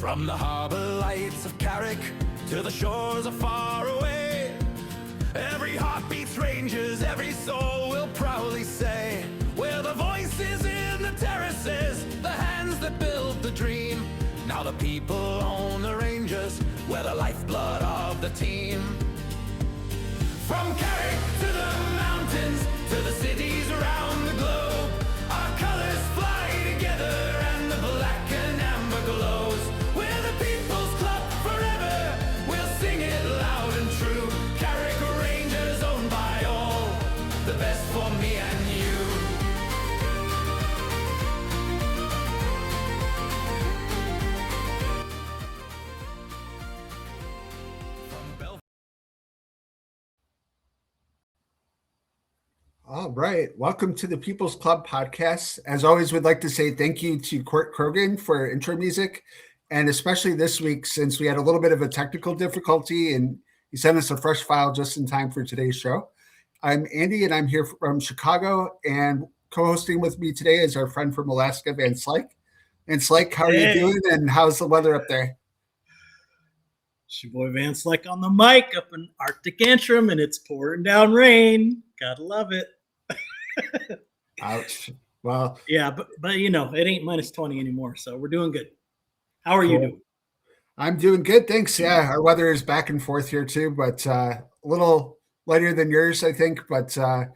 From the harbour lights of Carrick to the shores of far away, every heart beats Rangers, every soul will proudly say, we're the voices in the terraces, the hands that build the dream. Now the people own the Rangers, we're the lifeblood of the team. From Carrick to the mountains, to the cities around the globe, our colours fly together and the black and amber glows. We're the people's club forever, we'll sing it loud and true. Carrick Rangers owned by all, the best for me and you. All right. Welcome to the People's Club podcast. As always, we'd like to say thank you to Carrick Krogan for intro music, and especially this week since we had a little bit of a technical difficulty and he sent us a fresh file just in time for today's show. I'm Andy and I'm here from Chicago, and co-hosting with me today is our friend from Alaska, Van Slyke. Van Slyke, how are you doing and how's the weather up there? It's your boy Van Slyke on the mic up in Arctic Antrim, and it's pouring down rain. Gotta love it. Ouch. Well, yeah, but you know, it ain't minus 20 anymore, so we're doing good. How are you doing? I'm doing good, thanks. Yeah, our weather is back and forth here too, but a little lighter than yours, I think. But I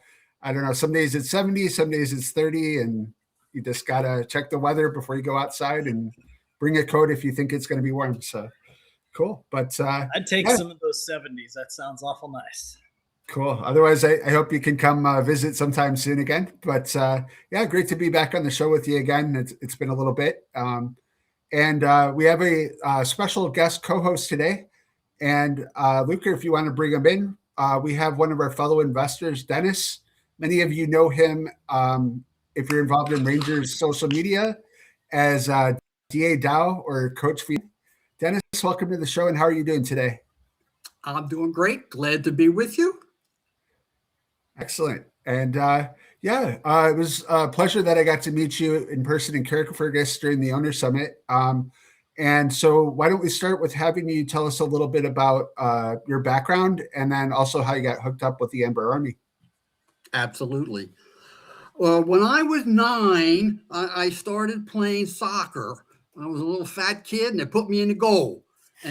don't know. Some days it's 70, some days it's 30, and you just gotta check the weather before you go outside and bring a coat if you think it's going to be warm. So cool. But I'd take some of those 70s. That sounds awful nice. Cool. Otherwise, I hope you can come visit sometime soon again. But yeah, great to be back on the show with you again. It's been a little bit. And we have a special guest co-host today. And Luca, if you want to bring him in, we have one of our fellow investors, Dennis. Many of you know him if you're involved in Rangers social media as DA Dow or Coach Feed. Dennis, welcome to the show. And how are you doing today? I'm doing great. Glad to be with you. Excellent. And it was a pleasure that I got to meet you in person in Carrickfergus during the Owner Summit. And so why don't we start with having you tell us a little bit about your background and then also how you got hooked up with the Amber Army. Absolutely. Well, when I was 9, I started playing soccer. I was a little fat kid and they put me in the goal.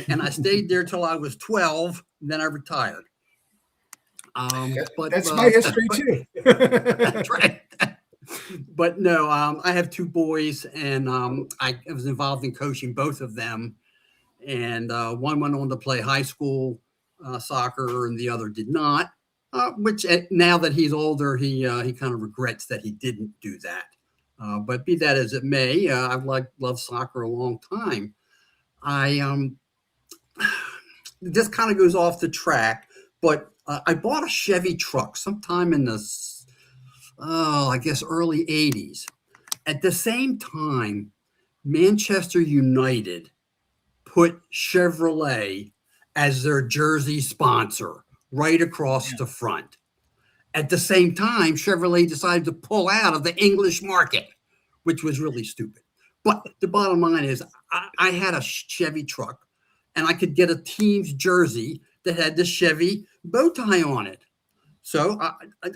And I stayed there till I was 12, and then I retired. But that's my history too. That's right. But no, I have 2 boys, and I was involved in coaching both of them. And one went on to play high school soccer, and the other did not. Which now that he's older, he kind of regrets that he didn't do that. But be that as it may, I've loved soccer a long time. This kind of goes off the track, but I bought a Chevy truck sometime in the, I guess, early 80s. At the same time, Manchester United put Chevrolet as their jersey sponsor right across the front. At the same time, Chevrolet decided to pull out of the English market, which was really stupid. But the bottom line is I had a Chevy truck, and I could get a team's jersey that had the Chevy bow tie on it. So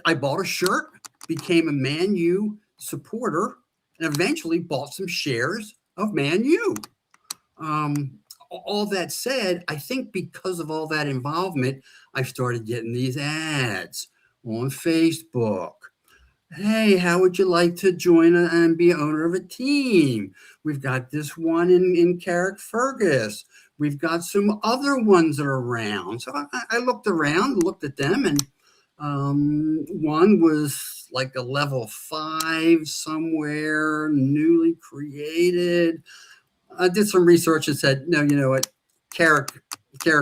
I bought a shirt, became a Man U supporter, and eventually bought some shares of Man U. All that said, I think because of all that involvement, I started getting these ads on Facebook. Hey, how would you like to join and be owner of a team? We've got this one in Carrickfergus. We've got some other ones that are around. So I looked around, looked at them, and one was like a level 5 somewhere, newly created. I did some research and said, no, you know what? Carrick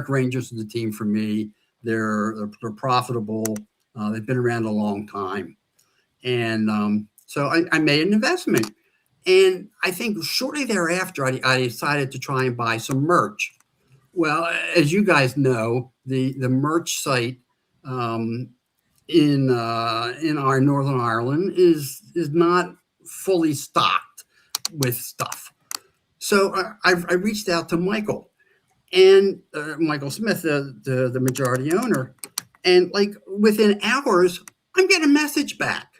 Rangers is the team for me. They're profitable. They've been around a long time. And so I made an investment. And I think shortly thereafter, I decided to try and buy some merch. Well, as you guys know, the merch site in our Northern Ireland is not fully stocked with stuff. So I reached out to Michael and Michael Smith, the majority owner, and like within hours, I'm getting a message back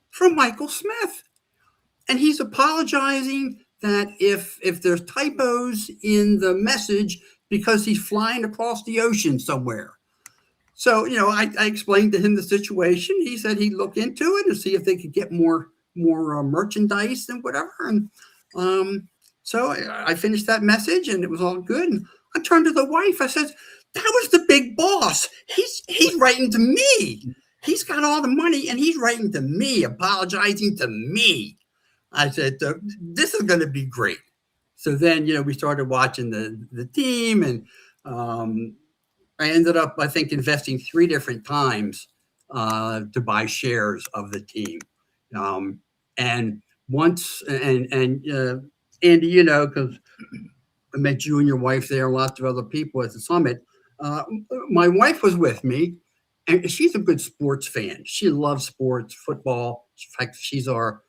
from Michael Smith, and he's apologizing that if there's typos in the message because he's flying across the ocean somewhere. So, I explained to him the situation. He said he'd look into it and see if they could get more merchandise and whatever. And so I finished that message, and it was all good. And I turned to the wife. I said, "That was the big boss. He's writing to me. He's got all the money, and he's writing to me, apologizing to me." I said, "This is going to be great." So then, we started watching the team, and I ended up, I think, investing 3 different times to buy shares of the team. And once, and Andy, because I met you and your wife there, lots of other people at the summit. My wife was with me, and she's a good sports fan. She loves sports, football. In fact, she's our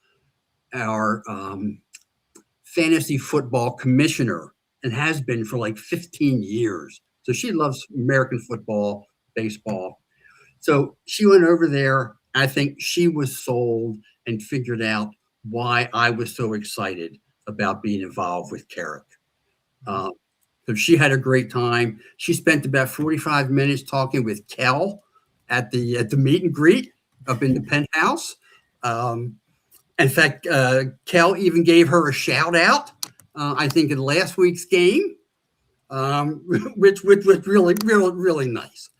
fantasy football commissioner and has been for like 15 years. So she loves American football, baseball. So she went over there. I think she was sold and figured out why I was so excited about being involved with Carrick. So she had a great time. She spent about 45 minutes talking with Kel at the meet and greet up in the penthouse. In fact, Kel even gave her a shout out, I think, in last week's game, which was really nice.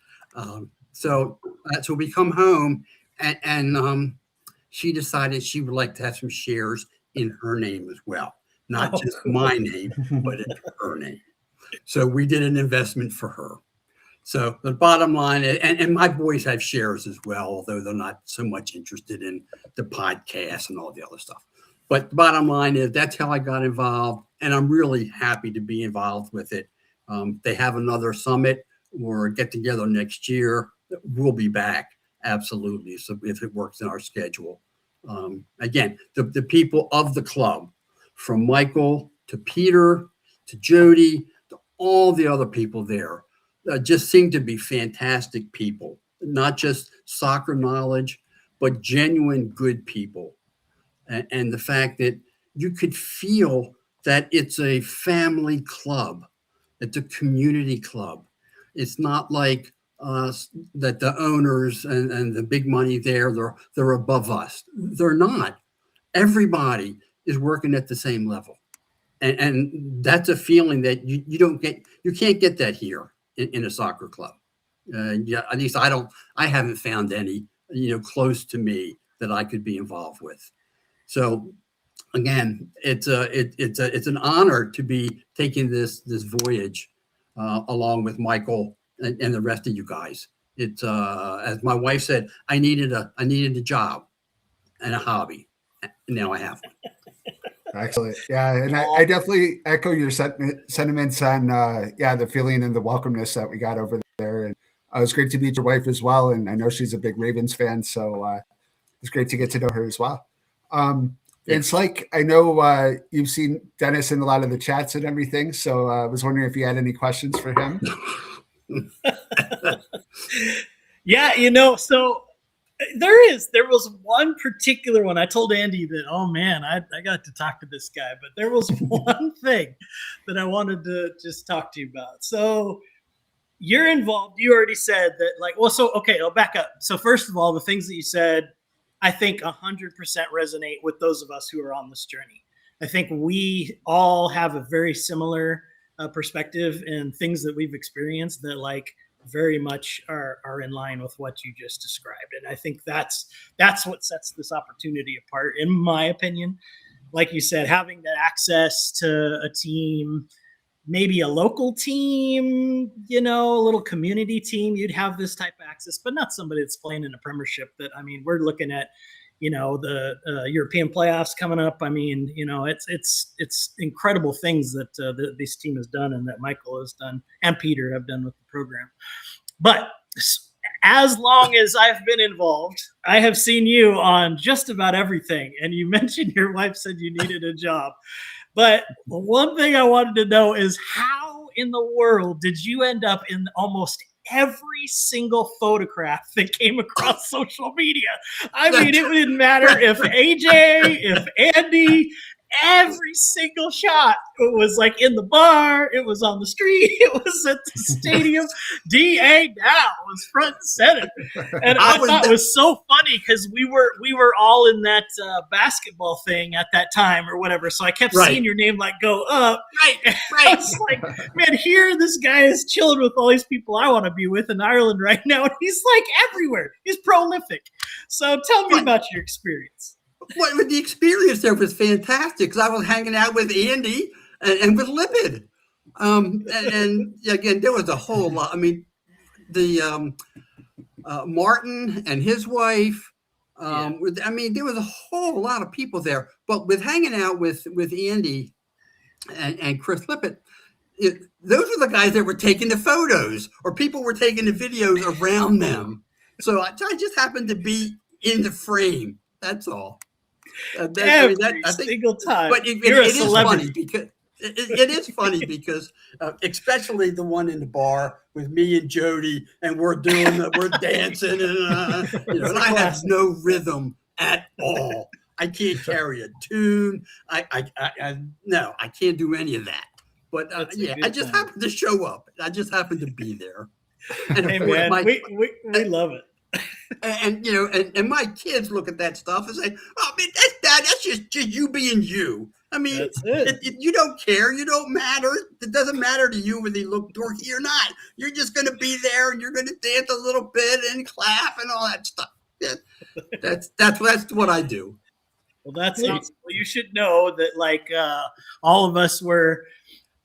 So we come home, and she decided she would like to have some shares in her name as well, not just my name, but in her name. So we did an investment for her. So the bottom line, and my boys have shares as well, although they're not so much interested in the podcast and all the other stuff. But the bottom line is that's how I got involved, and I'm really happy to be involved with it. They have another summit or get together next year. We'll be back, absolutely. So if it works in our schedule. Again, the people of the club, from Michael to Peter to Jody to all the other people there, just seem to be fantastic people, not just soccer knowledge, but genuine good people. And the fact that you could feel that it's a family club, it's a community club. It's not like that the owners and the big money there, they're above us. They're not. Everybody is working at the same level. And that's a feeling that you can't get that here in a soccer club. Yeah, at least I haven't found any, close to me that I could be involved with. So again, it's an honor to be taking this voyage along with Michael and the rest of you guys. It's as my wife said, I needed a job and a hobby. Now I have one. Excellent. Yeah. And I definitely echo your sentiments on, the feeling and the welcomeness that we got over there. And it was great to meet your wife as well. And I know she's a big Ravens fan. So it's great to get to know her as well. It's like, I know you've seen Dennis in a lot of the chats and everything. So I was wondering if you had any questions for him. Yeah, so there was one particular one. I told Andy that, oh man, I got to talk to this guy, but there was one thing that I wanted to just talk to you about. So you're involved. You already said that, I'll back up. So first of all, the things that you said, I think 100% resonate with those of us who are on this journey. I think we all have a very similar perspective and things that we've experienced that very much are in line with what you just described. And I think that's what sets this opportunity apart, in my opinion. Like you said, having that access to a team, maybe a local team, a little community team, you'd have this type of access, but not somebody that's playing in a premiership. We're looking at, the European playoffs coming up. It's incredible things that this team has done and that Michael has done and Peter have done with the program. But as long as I've been involved, I have seen you on just about everything. And you mentioned your wife said you needed a job. But one thing I wanted to know is how in the world did you end up in almost every single photograph that came across social media? I mean, it didn't matter if AJ, if Andy, every single shot. It was like in the bar, it was on the street, it was at the stadium. DA now was front and center, and I thought it was so funny because we were all in that basketball thing at that time or whatever. So I kept seeing your name like go up. Right. I was like, man, here this guy is chilling with all these people I want to be with in Ireland right now, and he's like everywhere. He's prolific. So tell me about your experience. Well, the experience there was fantastic because I was hanging out with Andy and with Lipid. And again, there was a whole lot. I mean, the Martin and his wife. I mean, there was a whole lot of people there. But with hanging out with Andy and Chris Lipid, those were the guys that were taking the photos, or people were taking the videos around them. So I just happened to be in the frame. That's all. Every single time. But it is funny because it is funny because especially the one in the bar with me and Jody, and we're dancing, and and I have no rhythm at all. I can't carry a tune. No, I can't do any of that. But I just happened to show up. I just happened to be there. And hey man, we love it. And my kids look at that stuff and say, "Oh man, that's just you being you." I mean, you don't care, you don't matter. It doesn't matter to you whether you look dorky or not. You're just going to be there, and you're going to dance a little bit and clap and all that stuff. That's what I do. Well, that's awesome. Well, you should know that, like all of us were.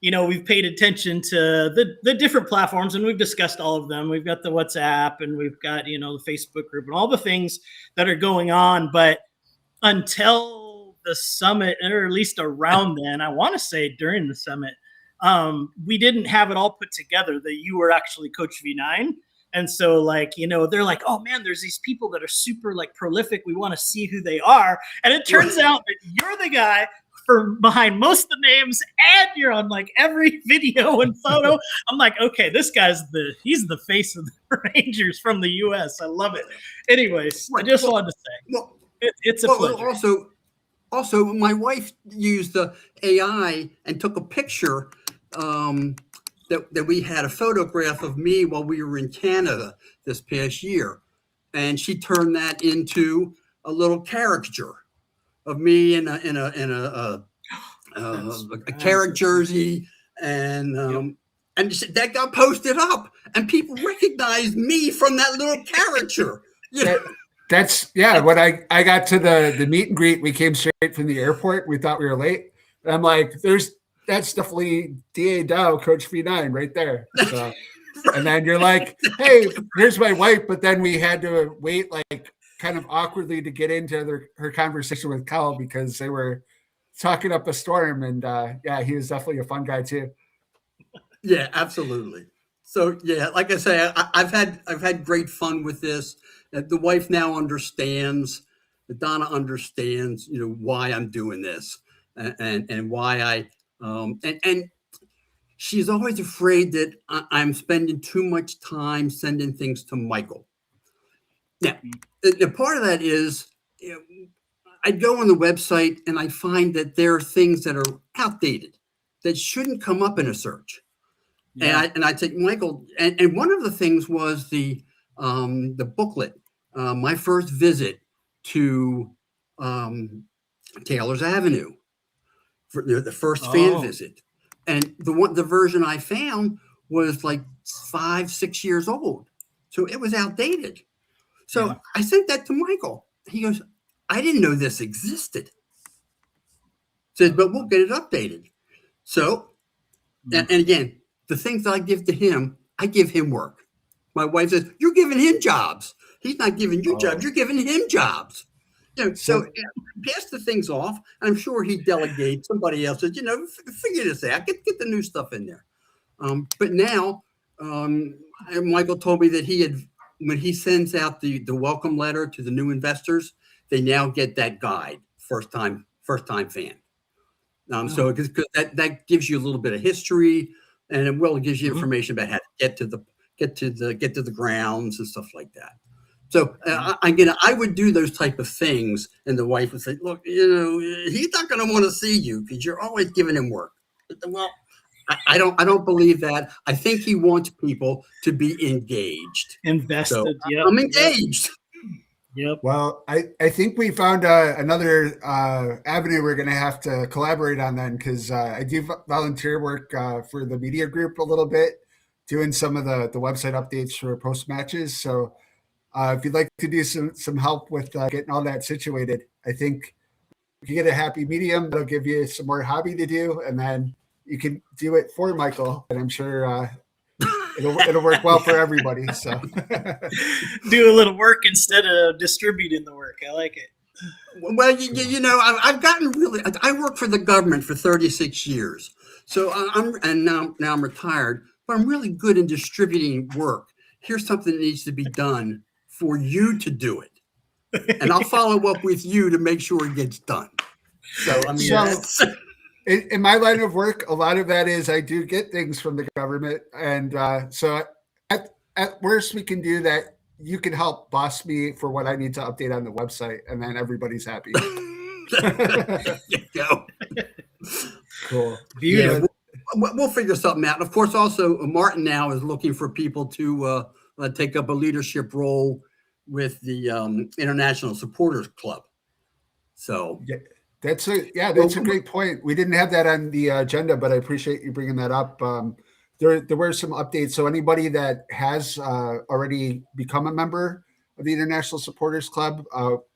We've paid attention to the different platforms, and we've discussed all of them. We've got the WhatsApp, and we've got, the Facebook group and all the things that are going on. But until the summit, or at least around then, I want to say during the summit, we didn't have it all put together that you were actually Coach V9. And so they're like, oh man, there's these people that are super prolific. We want to see who they are. And it turns out that you're the guy behind most of the names, and you're on every video and photo. I'm like, okay, this guy's he's the face of the Rangers from the US. I love it. Anyways, I just wanted to say it's a pleasure. Also, my wife used the AI and took a picture that we had a photograph of me while we were in Canada this past year, and she turned that into a little caricature of me in a Carrick jersey, and that got posted up, and people recognized me from that little caricature. That's when I got to the meet and greet, we came straight from the airport. We thought we were late. And I'm like, that's definitely DA Dow, Coach V9 right there. So, and then you're like, hey, here's my wife. But then we had to wait kind of awkwardly to get into her conversation with Kyle because they were talking up a storm, and he was definitely a fun guy too. Yeah, absolutely. So like I say, I've had great fun with this. The wife now understands. Donna understands, why I'm doing this, and why I and she's always afraid that I'm spending too much time sending things to Michael. Now, the part of that is, I'd go on the website and I find that there are things that are outdated that shouldn't come up in a search. Yeah. And I take Michael, and one of the things was the booklet, my first visit to Taylor's Avenue, for the first fan visit, and the version I found was 5-6 years old, so it was outdated. So I sent that to Michael. He goes, I didn't know this existed. Says, but we'll get it updated. So, and again, the things that I give to him, I give him work. My wife says, you're giving him jobs. He's not giving you jobs. You're giving him jobs. So pass the things off. I'm sure he delegates. Somebody else says, figure this out. Get the new stuff in there. But now, Michael told me that when he sends out the welcome letter to the new investors, they now get that guide, first time fan. So because that gives you a little bit of history, and it will gives you information about how to get to the grounds and stuff like that. So I would do those type of things, and the wife would say, "Look, he's not going to want to see you because you're always giving him work." Well, I don't believe that. I think he wants people to be engaged, invested. So Yep. I'm engaged. Yep. Well, I think we found another avenue we're going to have to collaborate on then, because I do volunteer work for the media group a little bit, doing some of the website updates for post matches. So if you'd like to do some help with getting all that situated, I think if you get a happy medium, it'll give you some more hobby to do, and then you can do it for Michael, and I'm sure it'll work well for everybody. So do a little work instead of distributing the work. I like it. Well, I've gotten really. I worked for the government for 36 years, so now I'm retired, but I'm really good in distributing work. Here's something that needs to be done for you to do it, and I'll follow up with you to make sure it gets done. So I mean, in my line of work, a lot of that is I do get things from the government, and so at worst we can do that. You can help boss me for what I need to update on the website, and then everybody's happy. There you go. Cool. Beautiful. Yeah, we'll figure something out. And of course, also Martin now is looking for people to take up a leadership role with the International Supporters Club. So yeah, that's a great point. We didn't have that on the agenda, but I appreciate you bringing that up. There were some updates. So anybody that has already become a member of the International Supporters Club,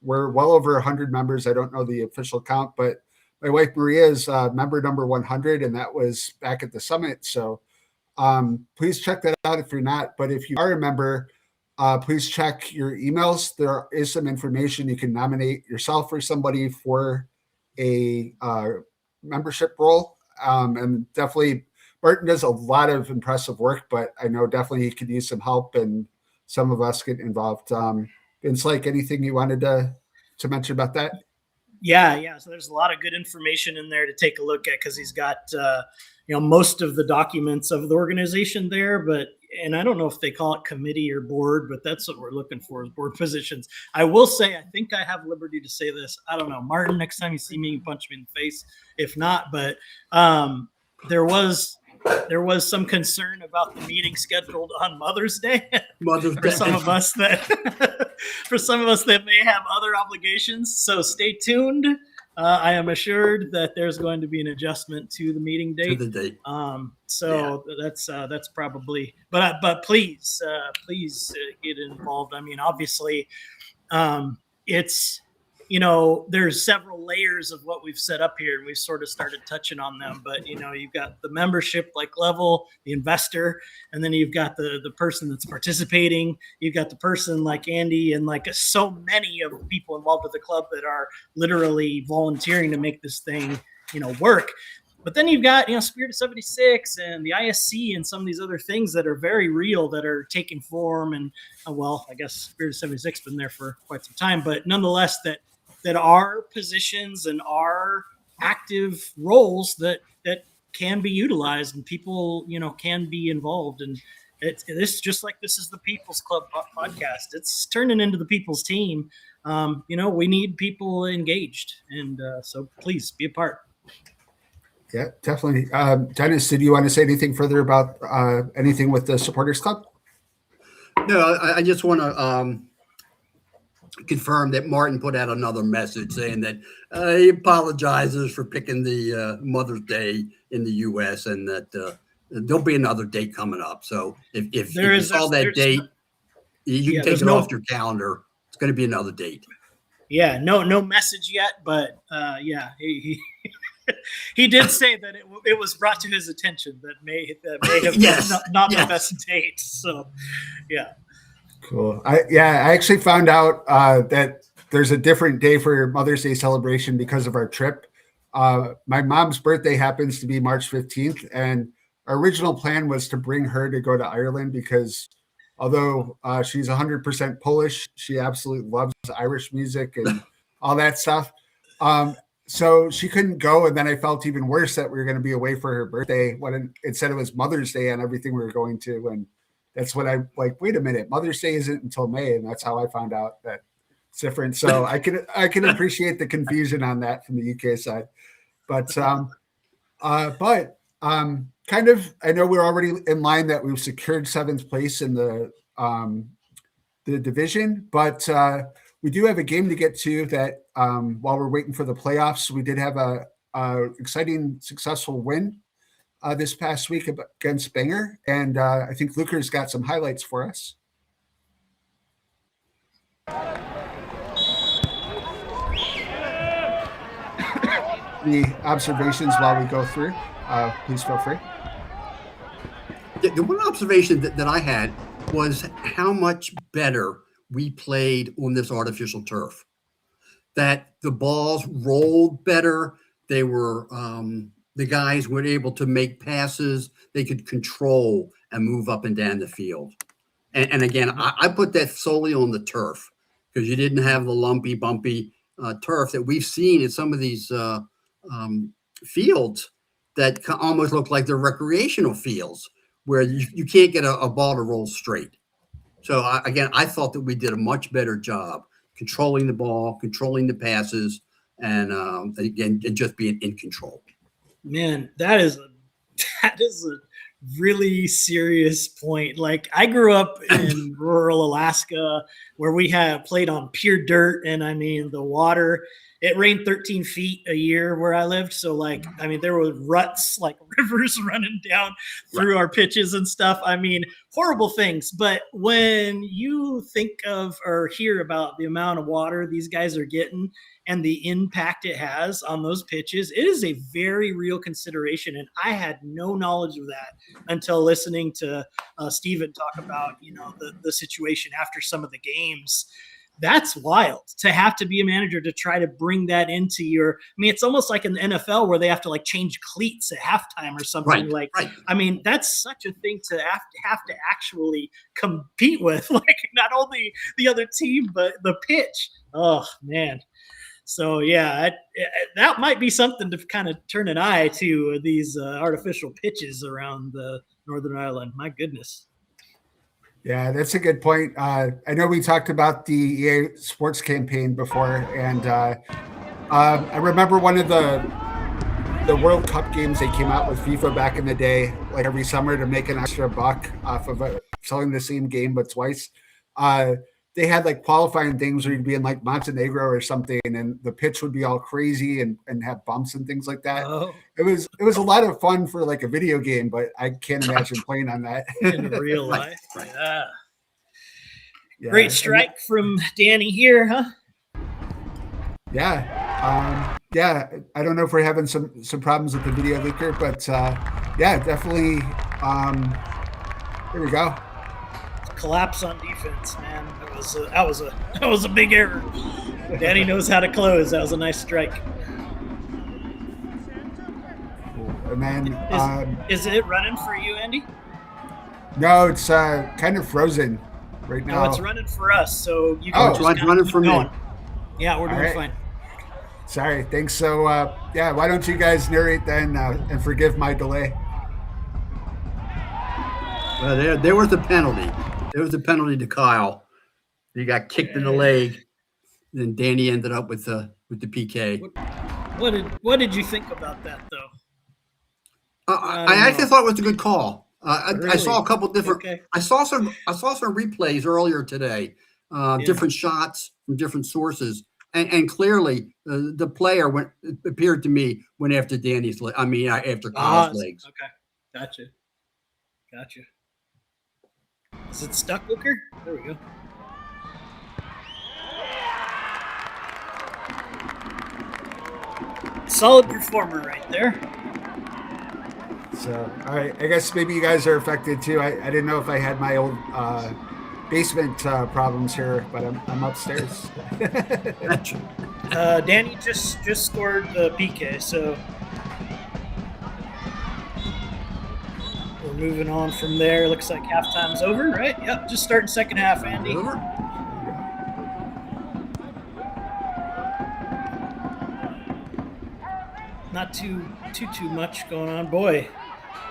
we're well over 100 members. I don't know the official count, but my wife Maria is member number 100, and that was back at the summit. So please check that out if you're not. But if you are a member, please check your emails. There is some information. You can nominate yourself or somebody for a membership role, and definitely Martin does a lot of impressive work, but I know definitely he could use some help, and some of us get involved. Vince, like anything you wanted to mention about that? Yeah. So there's a lot of good information in there to take a look at, because he's got most of the documents of the organization there. And I don't know if they call it committee or board, but that's what we're looking for, is board positions. I will say, I think I have liberty to say this. I don't know, Martin, next time you see me, punch me in the face. If not, but there was some concern about the meeting scheduled on Mother's Day. For some of us that may have other obligations. So stay tuned. I am assured that there's going to be an adjustment to the meeting date. To the date. That's probably, but please get involved. I mean, obviously, it's, there's several layers of what we've set up here, and we've sort of started touching on them. But you've got the membership level, the investor, and then you've got the person that's participating. You've got the person like Andy, and so many of the people involved with the club that are literally volunteering to make this thing work. But then you've got Spirit of 76 and the ISC and some of these other things that are very real, that are taking form. And I guess Spirit of 76 been there for quite some time, but nonetheless that are positions and are active roles that can be utilized, and people can be involved. And this just like this is the People's Club podcast. It's turning into the People's Team. We need people engaged, and so please be a part. Yeah, definitely. Dennis, did you want to say anything further about anything with the Supporters Club? No, I just want to confirm that Martin put out another message saying that he apologizes for picking the Mother's Day in the U.S. and that there'll be another date coming up. So if you saw that date, you can take it off your calendar. It's going to be another date. Yeah, no message yet, but he did say that it was brought to his attention that may have not the best date. So, yeah. Cool. I actually found out that there's a different day for Mother's Day celebration because of our trip. My mom's birthday happens to be March 15th, and our original plan was to bring her to go to Ireland because although she's 100% Polish, she absolutely loves Irish music and all that stuff. so she couldn't go, and then I felt even worse that we were going to be away for her birthday when it said it was Mother's Day and everything we were going to, and that's when I like, wait a minute, Mother's Day isn't until May, and that's how I found out that it's different. So I can appreciate the confusion on that from the UK side, but kind of, I know we're already in line that we've secured 7th place in the division, but we do have a game to get to that while we're waiting for the playoffs. We did have a exciting, successful win this past week against Bangor, and I think Luker's got some highlights for us. The observations while we go through, please feel free. The one observation that I had was how much better we played on this artificial turf. That the balls rolled better. They were the guys were able to make passes. They could control and move up and down the field. And again, I put that solely on the turf because you didn't have the lumpy, bumpy turf that we've seen in some of these fields that almost look like they're recreational fields where you can't get a ball to roll straight. So again, I thought that we did a much better job controlling the ball, controlling the passes, and again, and just being in control. Man, that is a really serious point. Like, I grew up in rural Alaska where we played on pure dirt, and I mean the water. It rained 13 feet a year where I lived. So, like, I mean, there were ruts, like rivers running down through our pitches and stuff. I mean, horrible things. But when you think of or hear about the amount of water these guys are getting and the impact it has on those pitches, it is a very real consideration. And I had no knowledge of that until listening to Steven talk about, the situation after some of the games. That's wild to have to be a manager to try to bring that into it's almost like in the NFL where they have to like change cleats at halftime or something. Right. I mean, that's such a thing to have to actually compete with, like not only the other team, but the pitch. Oh man. So yeah, that might be something to kind of turn an eye to these artificial pitches around the Northern Ireland. My goodness. Yeah, that's a good point. I know we talked about the EA Sports campaign before, and I remember one of the World Cup games they came out with FIFA back in the day, like every summer to make an extra buck off of selling the same game but twice. They had like qualifying things where you'd be in like Montenegro or something, and the pitch would be all crazy and have bumps and things like that. Oh. It was a lot of fun for like a video game, but I can't imagine playing on that in real life. Yeah. Great strike from Danny here, huh? Yeah. I don't know if we're having some problems with the video leaker, but yeah, definitely. Here we go. Collapse on defense, man. That was a big error. Danny knows how to close. That was a nice strike. And then is it running for you, Andy? No, it's kind of frozen right now. No, it's running for us. So you can it's running for me. Yeah, we're doing fine. Sorry, thanks. So yeah, why don't you guys narrate then and forgive my delay? Well, there was the penalty. There was a penalty to Kyle. He got kicked in the leg. Then Danny ended up with the PK. What did you think about that, though? I actually thought it was a good call. Really? I saw a couple different. Okay. I saw some replays earlier today. Different shots from different sources, and clearly the player appeared to me went after Danny's leg. After Kyle's legs. Okay, gotcha. Is it stuck, Luker? There we go. Solid performer right there. So, all right. I guess maybe you guys are affected too. I didn't know if I had my old basement problems here, but I'm upstairs. Danny just scored the PK, so we're moving on from there. Looks like halftime's over, right? Yep, just starting second half, Andy. not too much going on. Boy,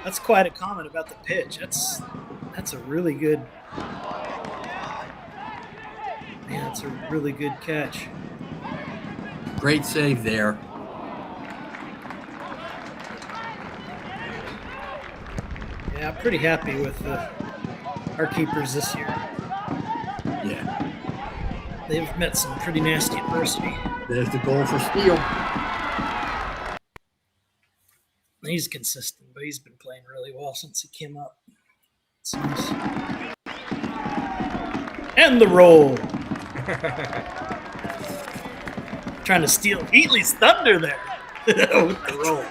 that's quite a comment about the pitch. That's a really good. Man, that's a really good catch. Great save there. Yeah, I'm pretty happy with our keepers this year. Yeah. They've met some pretty nasty adversity. There's the goal for Steele. He's consistent, but he's been playing really well since he came up. It's nice. And the roll. Trying to steal Heatley's thunder there with the roll.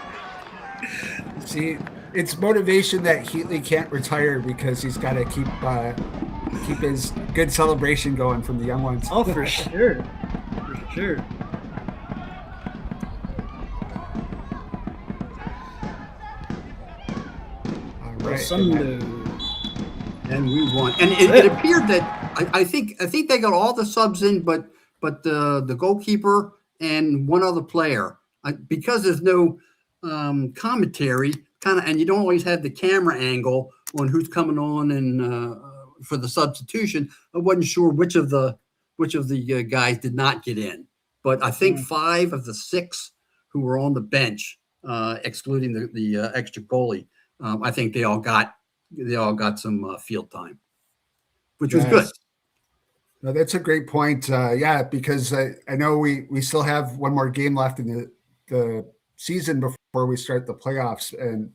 See, it's motivation that Heatley can't retire because he's got to keep his good celebration going from the young ones. Oh, for sure. For sure. All right. Sunday. And we won. And it appeared that I think they got all the subs in, but the goalkeeper and one other player, because there's no commentary, and you don't always have the camera angle on who's coming on and for the substitution. I wasn't sure which of the guys did not get in, but I think 5 of the 6 who were on the bench, excluding the extra goalie, I think they all got some field time, which was good. No, that's a great point. Yeah, because I know we still have one more game left in the season before we start the playoffs, and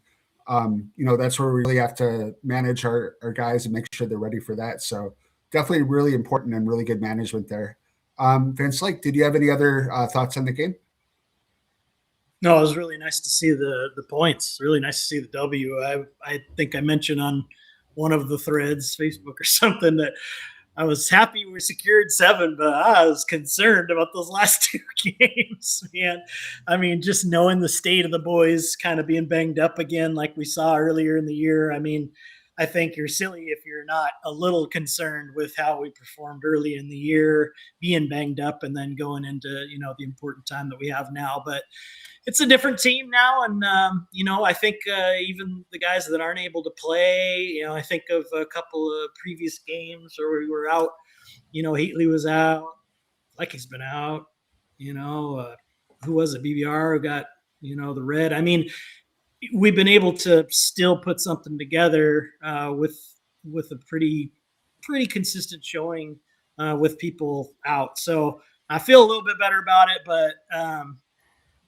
that's where we really have to manage our guys and make sure they're ready for that. So definitely really important and really good management there. Vince Lake, did you have any other thoughts on the game? No, it was really nice to see the points. Really nice to see the W. I think I mentioned on one of the threads, Facebook or something, that I was happy we secured 7, but I was concerned about those last 2 games, man. I mean, just knowing the state of the boys kind of being banged up again like we saw earlier in the year. I mean, I think you're silly if you're not a little concerned with how we performed early in the year, being banged up and then going into, the important time that we have now. But it's a different team now. And, I think even the guys that aren't able to play, I think of a couple of previous games where we were out, Heatley was out, like he's been out, who was it? BBR got, the red. I mean, we've been able to still put something together with a pretty consistent showing with people out. So I feel a little bit better about it, but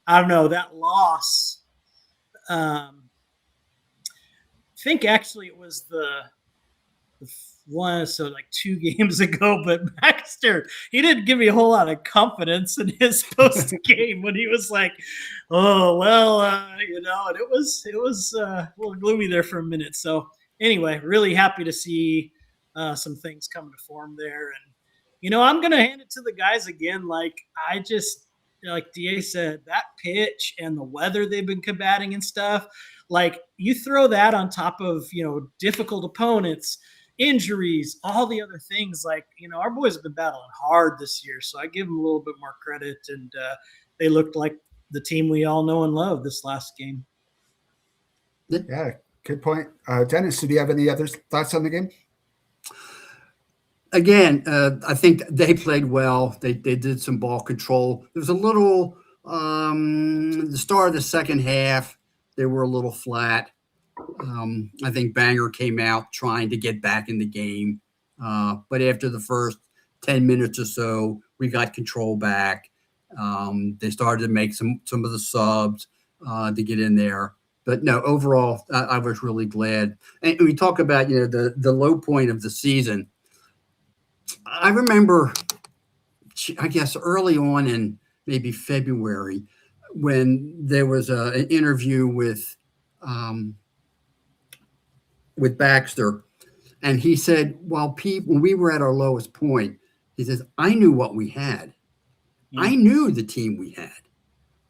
I don't know, that loss. I think actually it was the one, so like 2 games ago, but Baxter, he didn't give me a whole lot of confidence in his post game when he was like, oh, well, and it was a little gloomy there for a minute. So anyway, really happy to see some things coming to form there. And, I'm going to hand it to the guys again. Like DA said, that pitch and the weather they've been combating and stuff, like you throw that on top of, difficult opponents, injuries, all the other things, like, our boys have been battling hard this year. So I give them a little bit more credit, and they looked like the team we all know and love this last game. Yeah, good point. Dennis, do you have any other thoughts on the game? Again, I think they played well. They did some ball control. There was a little the start of the second half, they were a little flat. I think Banger came out trying to get back in the game. But after the first 10 minutes or so, we got control back. They started to make some of the subs to get in there. But no, overall, I was really glad. And we talk about, the low point of the season. I remember, I guess, early on in maybe February, when there was an interview with Baxter, and he said, "Well, Pete, when we were at our lowest point, he says, I knew what we had. Mm-hmm. I knew the team we had.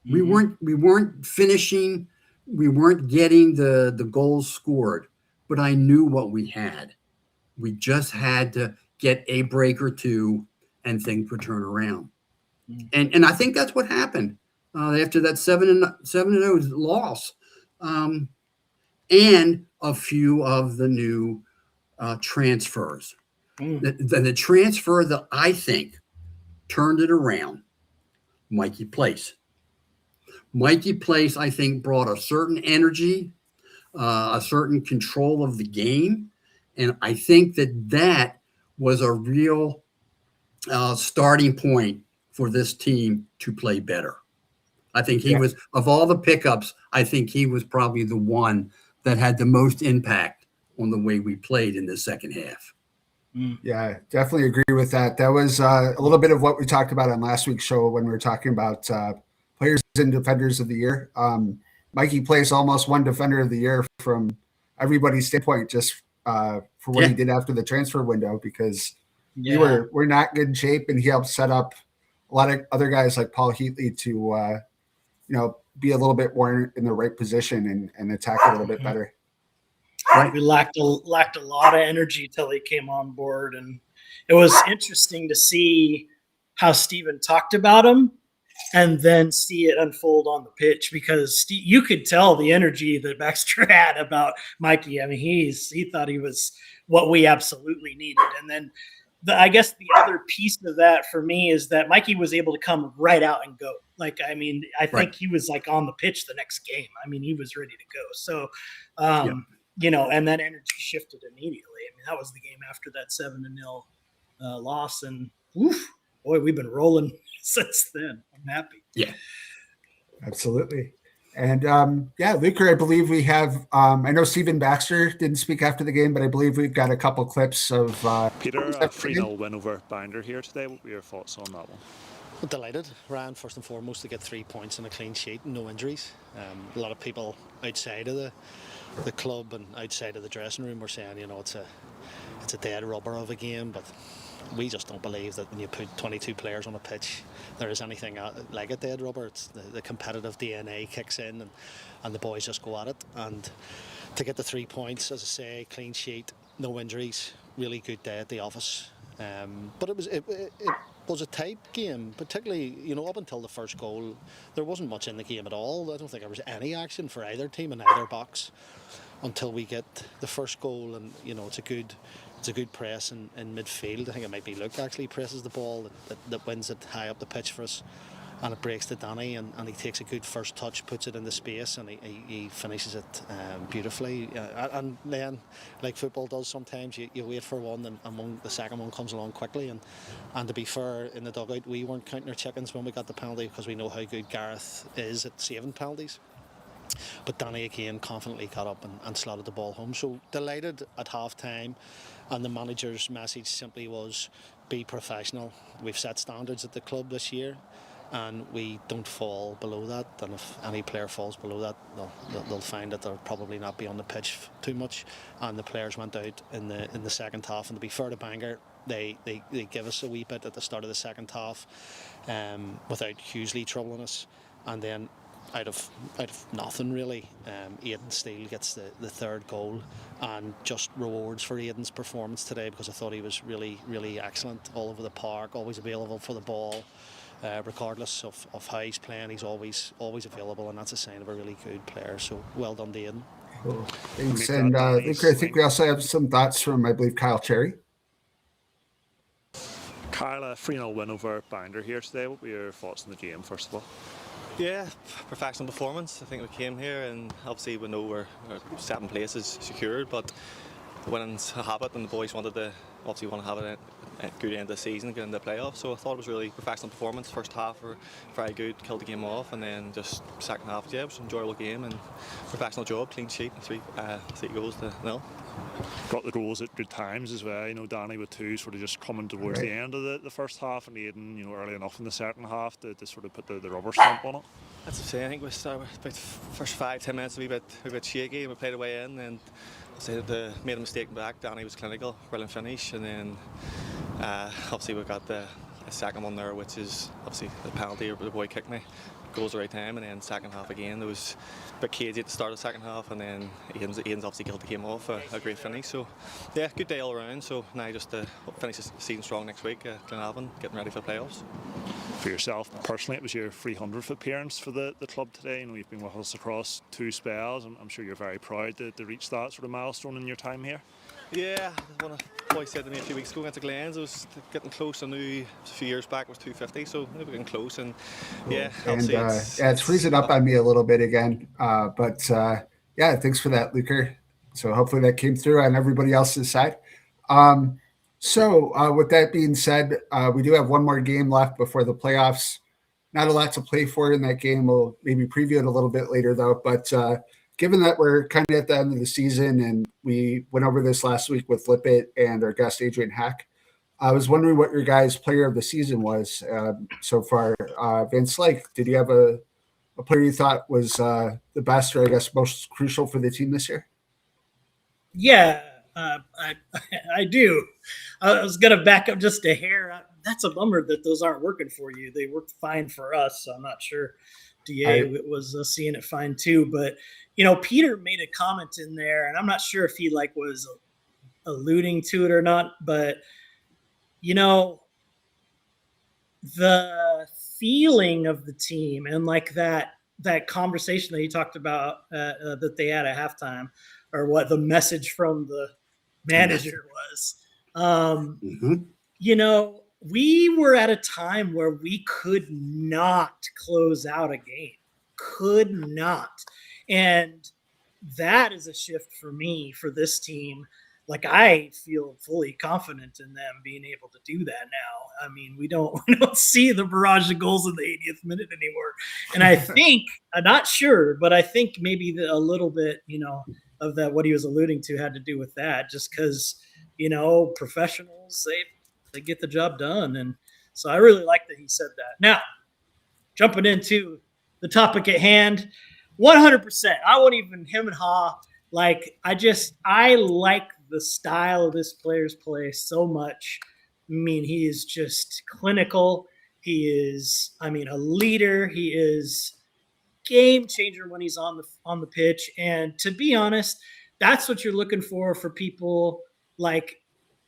Mm-hmm. We weren't finishing, we weren't getting the goals scored, but I knew what we had. We just had to get a break or two, and things would turn around." Mm-hmm. And I think that's what happened. after that 7-0 loss, and a few of the new transfers. The transfer that I think turned it around, Mikey Place. Mikey Place, I think, brought a certain energy, a certain control of the game, and I think that was a real starting point for this team to play better. I think he was, of all the pickups, I think he was probably the one that had the most impact on the way we played in the second half. Yeah, definitely agree with that. That was a little bit of what we talked about on last week's show when we were talking about players and defenders of the year. Mikey Place almost won defender of the year from everybody's standpoint, just for what he did after the transfer window, because we're not good shape, and he helped set up a lot of other guys like Paul Heatley to be a little bit more in the right position and attack a little bit better. Right. We lacked a lot of energy till he came on board, and it was interesting to see how Steven talked about him and then see it unfold on the pitch, because you could tell the energy that Baxter had about Mikey. I mean, he thought he was what we absolutely needed. And then I guess the other piece of that for me is that Mikey was able to come right out and go. Like, I mean, I think he was like on the pitch the next game. I mean, he was ready to go. So, and that energy shifted immediately. I mean, that was the game after that 7-0 loss. And boy, we've been rolling since then. I'm happy. Yeah, absolutely. And Luker, I believe we have, I know Stephen Baxter didn't speak after the game, but I believe we've got a couple clips of Peter, a 3-0 win over Binder here today. What were your thoughts on that one? Well, delighted, Ryan, first and foremost, to get 3 points and a clean sheet and no injuries. A lot of people outside of the club and outside of the dressing room were saying, it's a dead rubber of a game, but we just don't believe that when you put 22 players on a pitch, there is anything like a dead rubber. It's the competitive DNA kicks in, and the boys just go at it. And to get the 3 points, as I say, clean sheet, no injuries, really good day at the office. But it was a tight game, particularly up until the first goal. There wasn't much in the game at all. I don't think there was any action for either team in either box until we get the first goal. And it's a good press in midfield. I think it might be Luke actually presses the ball that wins it high up the pitch for us, and it breaks to Danny, and he takes a good first touch, puts it into space, and he finishes it beautifully. And then, like football does sometimes, you wait for one, and the second one comes along quickly. And to be fair, in the dugout, we weren't counting our chickens when we got the penalty, because we know how good Gareth is at saving penalties. But Danny again confidently got up and slotted the ball home. So delighted at half time, and the manager's message simply was, be professional. We've set standards at the club this year, and we don't fall below that. And if any player falls below that, they'll find that they'll probably not be on the pitch too much. And the players went out in the second half, and to be fair to Bangor, they give us a wee bit at the start of the second half without hugely troubling us, and then out of nothing really, Aidan Steele gets the third goal, and just rewards for Aidan's performance today, because I thought he was really, really excellent all over the park, always available for the ball. Regardless of how he's playing, he's always available, and that's a sign of a really good player. So well done to Aidan. Cool. Thanks. And I think we also have some thoughts from, I believe, Kyle Cherry. Kyle, a 3-0 win over Binder here today. What were your thoughts on the game, first of all? Yeah, professional performance. I think we came here, and obviously we know we're 7 places secured, but winning's a habit, and the boys want to have a good end of the season, get into the playoffs. So I thought it was really professional performance. First half were very good, killed the game off, and then just second half, it was an enjoyable game and professional job, clean sheet, and 3 goals to 0. Got the goals at good times as well. Danny with 2 sort of just coming towards the end of the first half, and Aidan, early enough in the second half to sort of put the rubber stamp on it. That's the same. I think we started about first 5-10 minutes a bit shaky, and we played away in, and they made a mistake back. Danny was clinical, brilliant finish, and then obviously we got the second one there, which is obviously the penalty. The boy kicked me, goes the right time, and then second half again there was a bit cagey at the start of the second half, and then Aidan's obviously killed the game off, a great finish. So yeah, good day all around. So now just to finish the season strong next week, Glenavon, getting ready for the playoffs. For yourself personally, it was your 300th appearance for the club today. You know, you've been with us across 2 spells, and I'm sure you're very proud to reach that sort of milestone in your time here. Yeah, one of the boys said to me a few weeks ago against the Glens, I was getting close. I knew a few years back it was 250, so I think we're getting close. And yeah, And obviously it's freezing up on me a little bit again. But yeah, thanks for that, Luker. So hopefully that came through on everybody else's side. So with that being said, we do have one more game left before the playoffs. Not a lot to play for in that game. We'll maybe preview it a little bit later, though. But given that we're kind of at the end of the season, and we went over this last week with Lippitt and our guest Adrian Hack, I was wondering what your guys' player of the season was so far. Vince Lake, did you have a player you thought was the best, or I guess most crucial for the team this year? Yeah, I do. I was going to back up just a hair. That's a bummer that those aren't working for you. They worked fine for us, so I'm not sure DA was seeing it fine too. But, you know, Peter made a comment in there, and I'm not sure if he was alluding to it or not, but, you know, the feeling of the team and that conversation that he talked about that they had at halftime, or what the message from the manager was. You know, we were at a time where we could not close out a game. Could not. And that is a shift for me, for this team. I feel fully confident in them being able to do that now. I mean, we don't see the barrage of goals in the 80th minute anymore. And I think, I'm not sure, but I think maybe a little bit, you know, of that, what he was alluding to had to do with that, just because, you know, professionals, they get the job done. And so I really like that he said that. Now, jumping into the topic at hand, 100%. I won't even him and ha. I like the style of this player's play so much. I mean, he is just clinical. He is, a leader. He is game changer when he's on the pitch. And to be honest, that's what you're looking for people like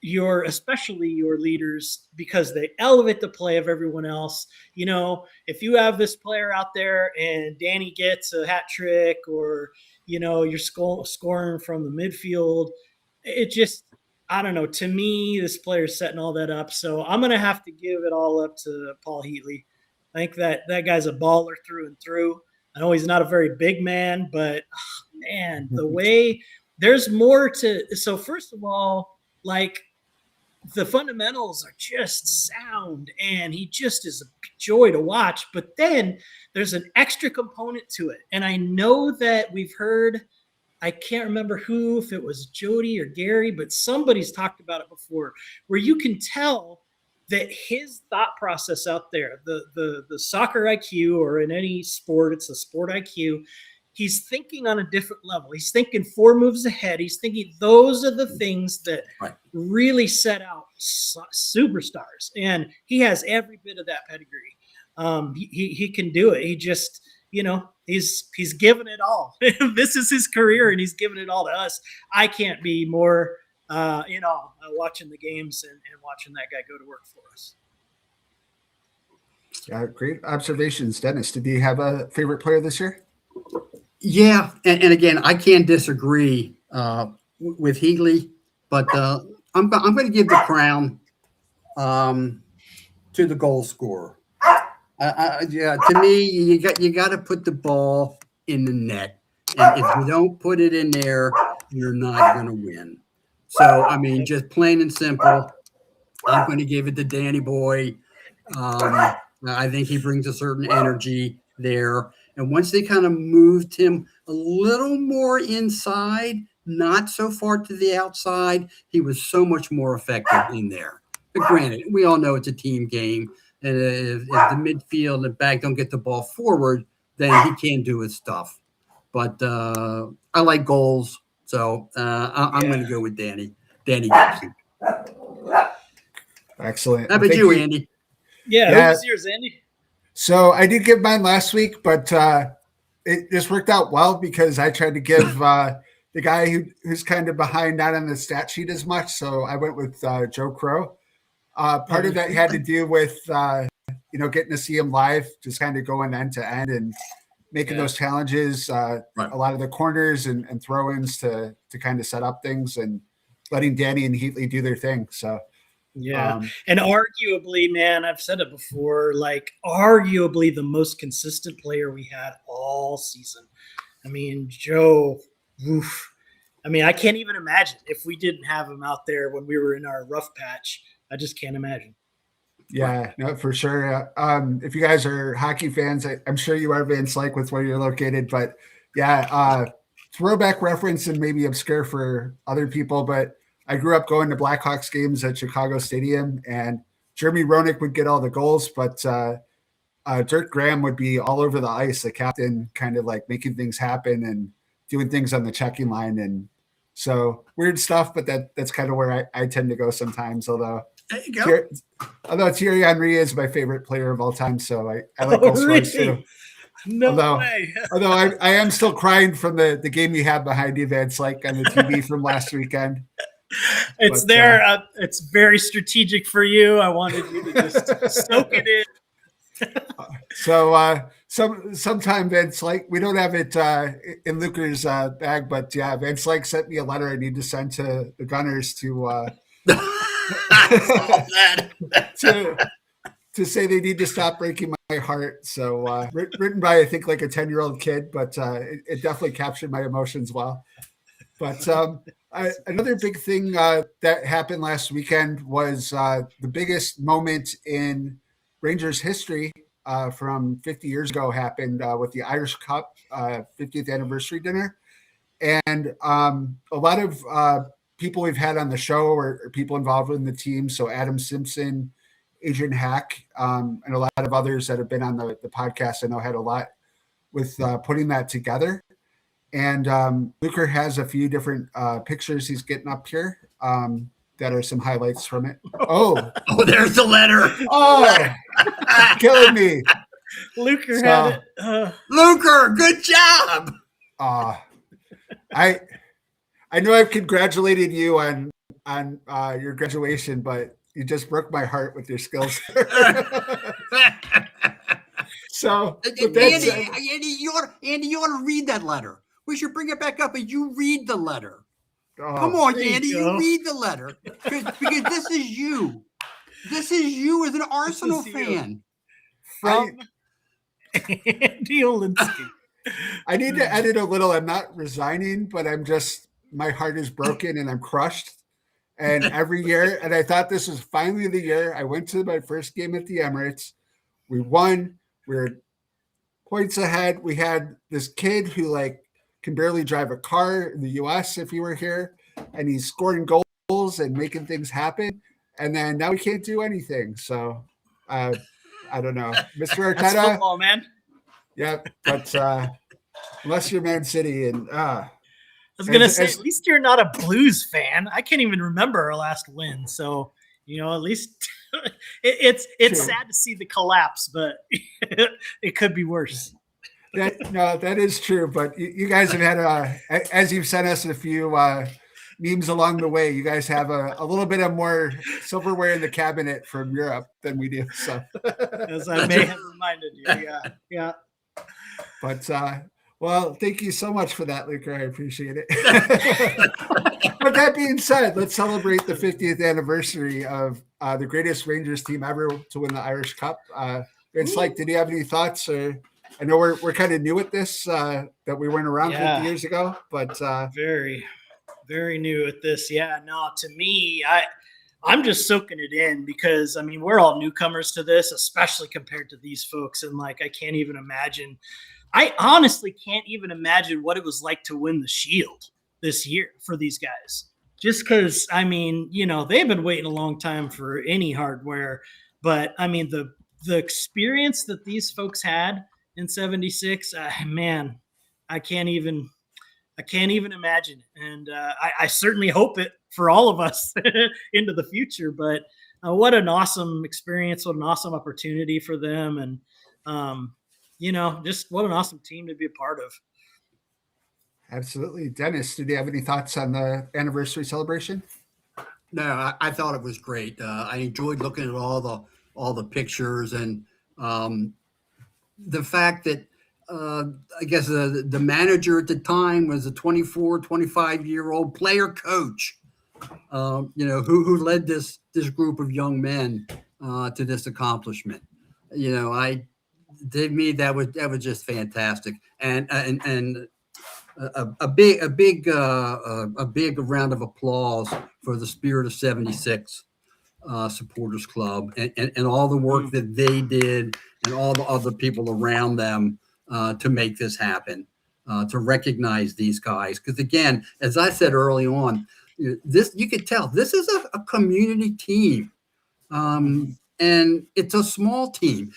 especially your leaders, because they elevate the play of everyone else. You know, if you have this player out there and Danny gets a hat trick, or, you know, you're scoring from the midfield, it just, I don't know. To me, this player's setting all that up. So I'm going to have to give it all up to Paul Heatley. I think that guy's a baller through and through. I know he's not a very big man, but man, the way there's more to. So first of all, the fundamentals are just sound, and he just is a joy to watch. But then there's an extra component to it. And I know that we've heard, I can't remember who, if it was Jody or Gary, but somebody's talked about it before, where you can tell that his thought process out there, the soccer IQ, or in any sport, it's a sport IQ. He's thinking on a different level. He's thinking 4 moves ahead. He's thinking those are the things that really set out superstars. And he has every bit of that pedigree. He can do it. He just, you know, he's given it all. This is his career, and he's given it all to us. I can't be more watching the games and watching that guy go to work for us. Yeah, great observations, Dennis. Did you have a favorite player this year? Yeah, and again, I can't disagree with Heatley, but I'm going to give the crown to the goal scorer. To me, you got to put the ball in the net, and if you don't put it in there, you're not going to win. So, just plain and simple, I'm going to give it to Danny Boy. I think he brings a certain energy there. And once they kind of moved him a little more inside, not so far to the outside, he was so much more effective in there. But granted, we all know it's a team game. And if the midfield and the back don't get the ball forward, then he can't do his stuff. But I like goals. So I'm going to go with Danny Gibson. Excellent. How about you, Andy? Yeah, who's yours, Andy? So I did give mine last week, but it just worked out well because I tried to give the guy who's kind of behind, not on the stat sheet as much. So I went with Joe Crow. Part of that had to do with getting to see him live, just kind of going end to end and making those challenges, a lot of the corners and throw-ins to kind of set up things and letting Danny and Heatley do their thing. So and arguably, man, I've said it before, like arguably the most consistent player we had all season. I mean, Joe, oof. I mean, I can't even imagine if we didn't have him out there when we were in our rough patch. I just can't imagine. Yeah, no, for sure. If you guys are hockey fans, I'm sure you are, Van Slyke, with where you're located. But yeah, throwback reference and maybe obscure for other people, but I grew up going to Blackhawks games at Chicago Stadium, and Jeremy Roenick would get all the goals, but Dirk Graham would be all over the ice, the captain, kind of like making things happen and doing things on the checking line. And so weird stuff, but that's kind of where I tend to go sometimes, although there you go. Thierry Henry is my favorite player of all time, so I like those stories too. No way. Although I am still crying from the game you had behind you, Van Slyke, on the TV from last weekend. It's it's very strategic for you. I wanted you to just soak it in. So sometime Van Slyke, we don't have it in Luker's bag, but yeah, Van Slyke sent me a letter I need to send to the Gunners to to say they need to stop breaking my heart. So written by, I think, like a 10-year-old kid, but it definitely captured my emotions well. But another big thing that happened last weekend was the biggest moment in Rangers history from 50 years ago happened with the Irish Cup 50th anniversary dinner. And a lot of people we've had on the show or people involved in the team. So Adam Simpson, Adrian Hack, and a lot of others that have been on the podcast, I know had a lot with putting that together. And Luker has a few different pictures he's getting up here that are some highlights from it. Oh, there's the letter. Oh, killing me. Luker had it. Luker, good job. I know I've congratulated you on your graduation, but you just broke my heart with your skills. So, Andy, you ought to read that letter. We should bring it back up and you read the letter. Come on, Andy, you read the letter because this is you. This is you as an Arsenal fan. From Andy Olinsky. I need to edit a little. I'm not resigning, but my heart is broken and I'm crushed. And every year, and I thought this was finally the year. I went to my first game at the Emirates. We won. We were points ahead. We had this kid who can barely drive a car in the US if he were here, and he's scoring goals and making things happen. And then now we can't do anything. So I don't know. Mr. Arteta. That's football, man. Yeah, but unless you're Man City and I was gonna say, at least you're not a Blues fan. I can't even remember our last win. So, at least it's sad to see the collapse, but it could be worse. That is true. But you guys have had as you've sent us a few memes along the way, you guys have a little bit of more silverware in the cabinet from Europe than we do. So, as I may have reminded you, yeah. But well, thank you so much for that, Luker. I appreciate it. But that being said, let's celebrate the 50th anniversary of the greatest Rangers team ever to win the Irish Cup. Vince, did you have any thoughts? Or I know we're kind of new at this, that we weren't around 50 years ago, but very, very new at this. Yeah, no, to me, I'm just soaking it in because we're all newcomers to this, especially compared to these folks. And I can't even imagine. I honestly can't even imagine what it was like to win the Shield this year for these guys. Just because, they've been waiting a long time for any hardware. But, the experience that these folks had in 76, man, I can't even imagine it. And I certainly hope it for all of us into the future. But what an awesome experience, what an awesome opportunity for them. And, just what an awesome team to be a part of. Absolutely. Dennis, did you have any thoughts on the anniversary celebration? No, I thought it was great. I enjoyed looking at all the pictures, and The fact that I guess the manager at the time was a 24, 25-year-old player coach, who led this group of young men to this accomplishment. To me, that was just fantastic, and a big round of applause for the Spirit of '76 supporters club and all the work that they did and all the other people around them to make this happen, to recognize these guys. Because again, as I said early on, this you could tell this is a community team, and it's a small team.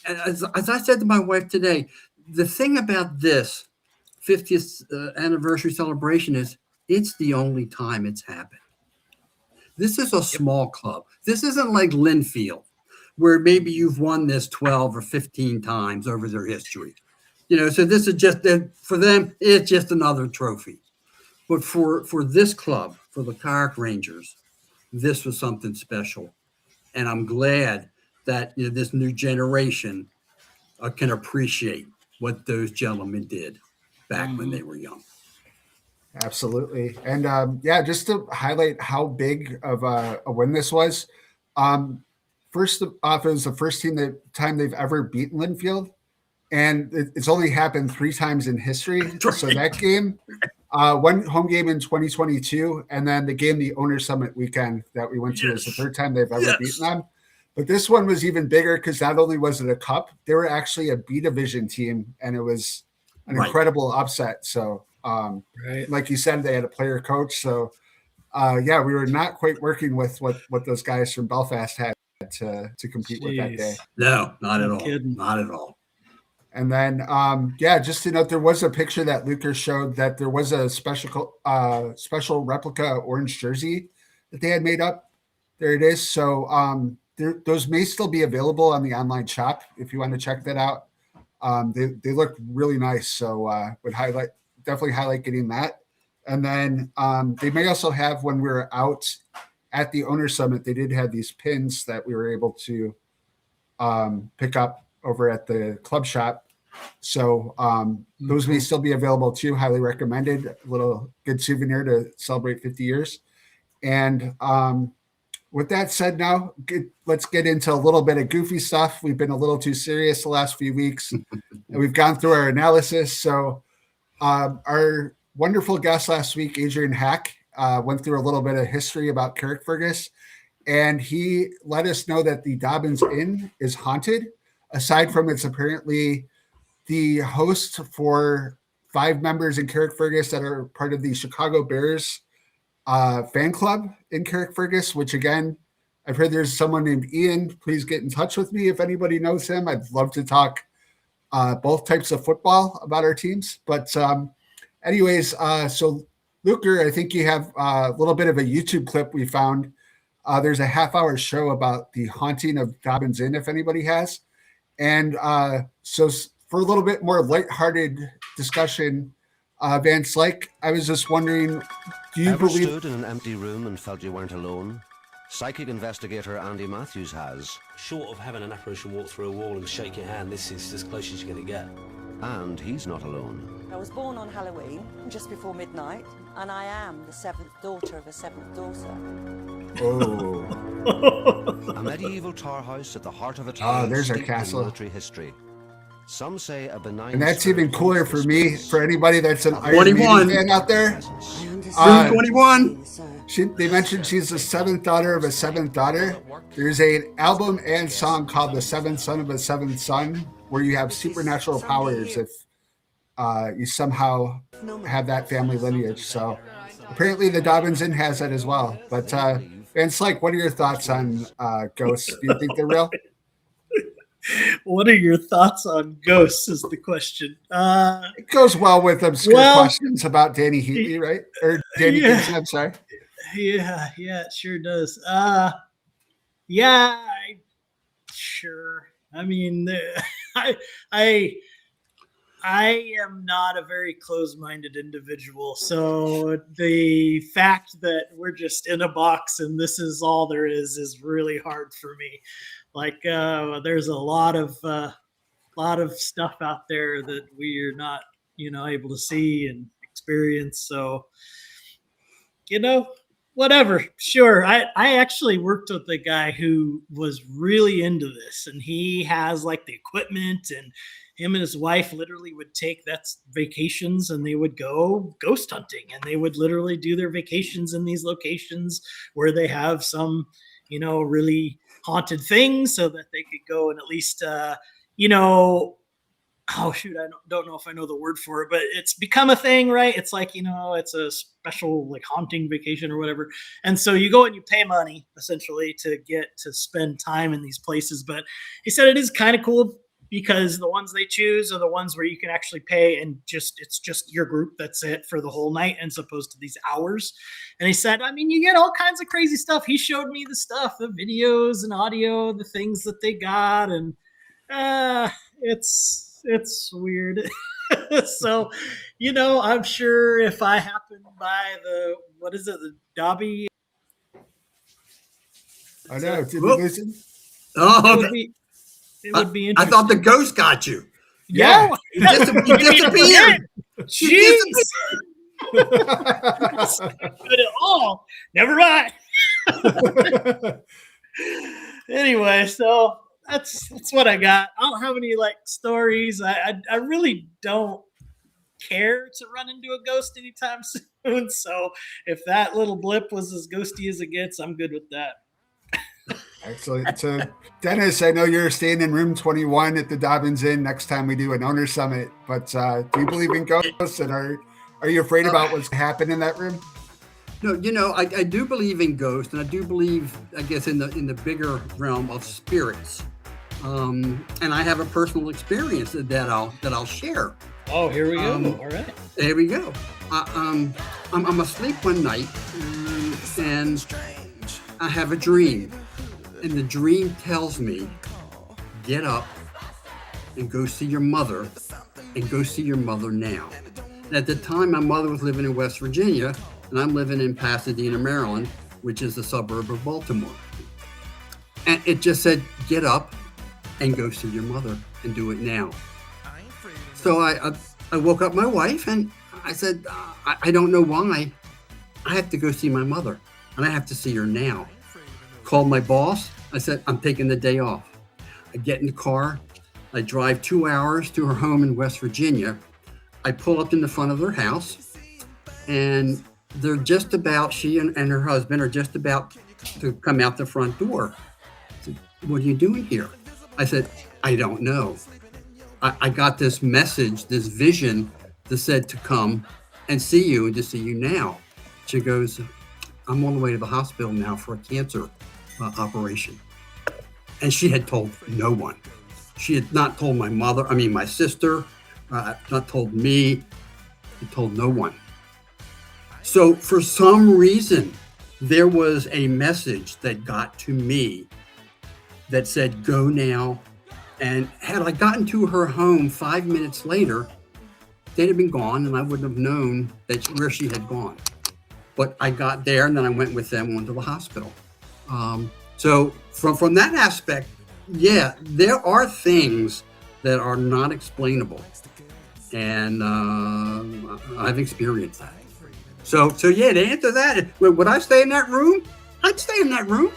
As I said to my wife today, the thing about this 50th anniversary celebration is it's the only time it's happened. This is a small club. This isn't like Linfield, where maybe you've won this 12 or 15 times over their history. So this is just, for them, it's just another trophy. But for this club, for the Carrick Rangers, this was something special. And I'm glad that this new generation can appreciate what those gentlemen did back when they were young. Absolutely. And just to highlight how big of a win this was. First off, it was the first time they've ever beaten Linfield. And it's only happened 3 times in history. Right. So that game, one home game in 2022, and then the Owner Summit weekend that we went to is the 3rd time they've ever beaten them. But this one was even bigger because not only was it a cup, they were actually a B division team, and it was an incredible upset. So, like you said, they had a player coach. So, we were not quite working with what those guys from Belfast had to compete with that day. No, not at all. Not at all. And then, just to note, there was a picture that Lucas showed that there was a special replica orange jersey that they had made up. There it is. So those may still be available on the online shop if you want to check that out. They look really nice. So would definitely highlight getting that. And then they may also have, when we were out at the Owner Summit, they did have these pins that we were able to pick up over at the club shop. So those may still be available too. Highly recommended. A little good souvenir to celebrate 50 years. And with that said, now let's get into a little bit of goofy stuff. We've been a little too serious the last few weeks, and we've gone through our analysis. So our wonderful guest last week, Adrian Hack, went through a little bit of history about Carrickfergus, and he let us know that the Dobbins Inn is haunted. Aside from it's apparently the host for 5 members in Carrickfergus that are part of the Chicago Bears fan club in Carrickfergus, which again, I've heard there's someone named Ian. Please get in touch with me if anybody knows him. I'd love to talk both types of football about our teams. But anyways, so Luker, I think you have a little bit of a YouTube clip we found. There's a half-hour show about the haunting of Dobbins Inn, if anybody has. And so for a little bit more lighthearted discussion, Van Slyke, I was just wondering, do you Ever believe... stood in an empty room and felt you weren't alone? Psychic investigator Andy Matthews has. Short of having an apparition walk through a wall and shake your hand, this is as close as you're going to get. And he's not alone. I was born on Halloween, just before midnight, and I am the 7th daughter of a 7th daughter. Oh. A medieval tar house at the heart of a town there's our steeped in castle. military history. Some say a benign... And that's even cooler for me, for anybody that's an Iron 21 Maiden fan out there. 21. They mentioned she's the 7th daughter of a 7th daughter. There's an album and song called The 7th Son of a 7th Son, where you have supernatural powers if you somehow have that family lineage. So apparently the Dobbins Inn has that as well. But Van Slyke, what are your thoughts on ghosts? Do you think they're real? What are your thoughts on ghosts is the question. It goes well with obscure questions about Danny Heatley, right? Or Danny Gibson, I'm sorry. Yeah, it sure does. Sure. I mean, I I am not a very closed-minded individual. So the fact that we're just in a box and this is all there is really hard for me. Like there's a lot of stuff out there that we're not, able to see and experience. So, whatever. Sure. I actually worked with a guy who was really into this, and he has like the equipment, and him and his wife literally would take that's vacations, and they would go ghost hunting, and they would literally do their vacations in these locations where they have some, really haunted things, so that they could go and at least, oh shoot, I don't know if I know the word for it, but it's become a thing, right? It's like, it's a special like haunting vacation or whatever. And so you go and you pay money essentially to get to spend time in these places. But he said it is kind of cool because the ones they choose are the ones where you can actually pay and it's just your group. That's it for the whole night, as opposed to these hours. And he said, I mean, you get all kinds of crazy stuff. He showed me the stuff, the videos and audio, the things that they got. And it's weird. So, I'm sure if I happen by the Dobby. I know. Did we listen? Oh, it would be I interesting. thought the ghost got you. Yeah. He disappeared. Jeez. That's not good at all. Never mind. Anyway, so that's what I got. I don't have any like stories. I really don't care to run into a ghost anytime soon. So if that little blip was as ghosty as it gets, I'm good with that. Excellent. So, Dennis, I know you're staying in room 21 at the Dobbins Inn next time we do an owner summit. But do you believe in ghosts, and are you afraid about what's happened in that room? No, I do believe in ghosts, and I do believe, I guess, in the bigger realm of spirits. And I have a personal experience that I'll share. Oh, here we go. All right. There we go. I'm asleep one night, and I have a dream. And the dream tells me, get up and go see your mother, and go see your mother now. And at the time, my mother was living in West Virginia, and I'm living in Pasadena, Maryland, which is a suburb of Baltimore. And it just said, get up and go see your mother, and do it now. So I woke up my wife, and I said, I don't know why. I have to go see my mother, and I have to see her now. Called my boss. I said, I'm taking the day off. I get in the car. I drive 2 hours to her home in West Virginia. I pull up in the front of their house, and they're just about, she and her husband are just about to come out the front door. I said, what are you doing here? I said, I don't know. I got this message, this vision that said to come and see you, and to see you now. She goes, I'm on the way to the hospital now for a cancer operation. And she had told no one. She had not told my sister, not told me, she told no one. So for some reason, there was a message that got to me that said, go now. And had I gotten to her home 5 minutes later, they'd have been gone, and I wouldn't have known where she had gone. But I got there, and then I went with them to the hospital. So from that aspect, yeah, there are things that are not explainable, and I've experienced that. So yeah, to answer that, would I stay in that room? I'd stay in that room.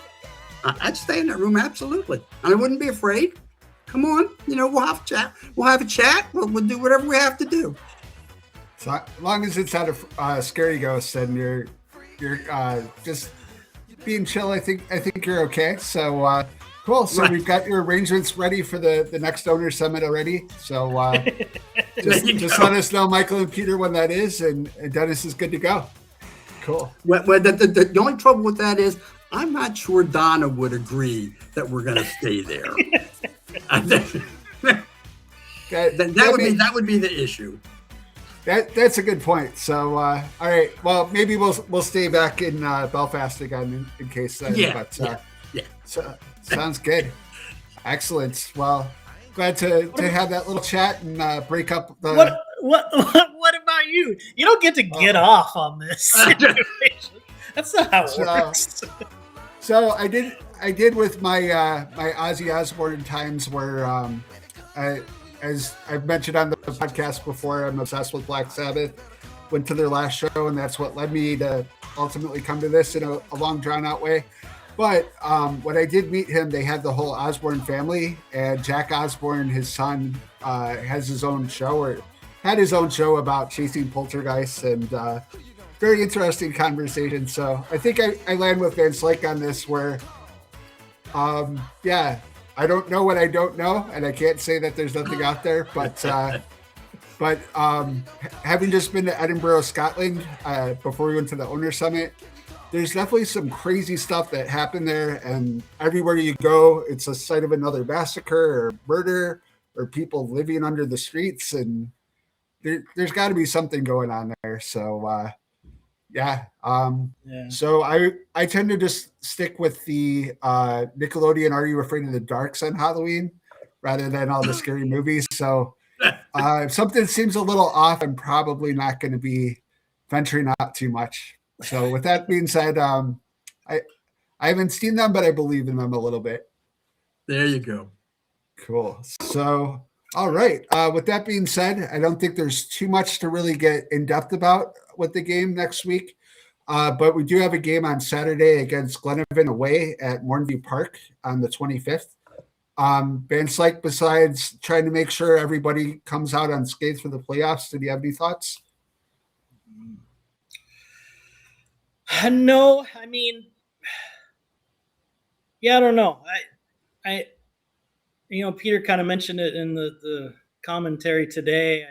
I'd stay in that room, absolutely. And I wouldn't be afraid. Come on, we'll have a chat. We'll do whatever we have to do. So as long as it's not a scary ghost, and you're just being chill, I think you're okay. So cool. So We've got your arrangements ready for the next owner summit already. So just let us know, Michael and Peter, when that is, and Dennis is good to go. Cool. Well, the only trouble with that is I'm not sure Donna would agree that we're going to stay there. That would be the issue. That's a good point. So, all right. Well, maybe we'll stay back in Belfast again in case. Yeah. So sounds good. Excellent. Well, glad to have that little chat and break up the. What about you? You don't get to get off on this situation. That's not how it works. So I did with my my Ozzy Osbourne times where as I've mentioned on the podcast before, I'm obsessed with Black Sabbath. Went to their last show, and that's what led me to ultimately come to this in a long, drawn-out way. But when I did meet him, they had the whole Osbourne family, and Jack Osbourne, his son, has his own show, or had his own show about chasing poltergeists, and very interesting conversation. So I think I land with Van Slyke on this, where, I don't know what I don't know, and I can't say that there's nothing out there, but having just been to Edinburgh, Scotland, before we went to the Owner Summit, there's definitely some crazy stuff that happened there, and everywhere you go, it's a site of another massacre or murder or people living under the streets, and there's got to be something going on there. So, So I tend to just stick with the Nickelodeon Are You Afraid of the Darks on Halloween rather than all the scary movies. So if something seems a little off, I'm probably not going to be venturing out too much. So with that being said, I haven't seen them, but I believe in them a little bit. There you go. Cool. So, all right. With that being said, I don't think there's too much to really get in depth about with the game next week. But we do have a game on Saturday against Glenavon away at Mornview Park on the 25th. Van Slyke, besides trying to make sure everybody comes out unscathed for the playoffs, did you have any thoughts? No, I mean, I don't know. I Peter kind of mentioned it in the commentary today.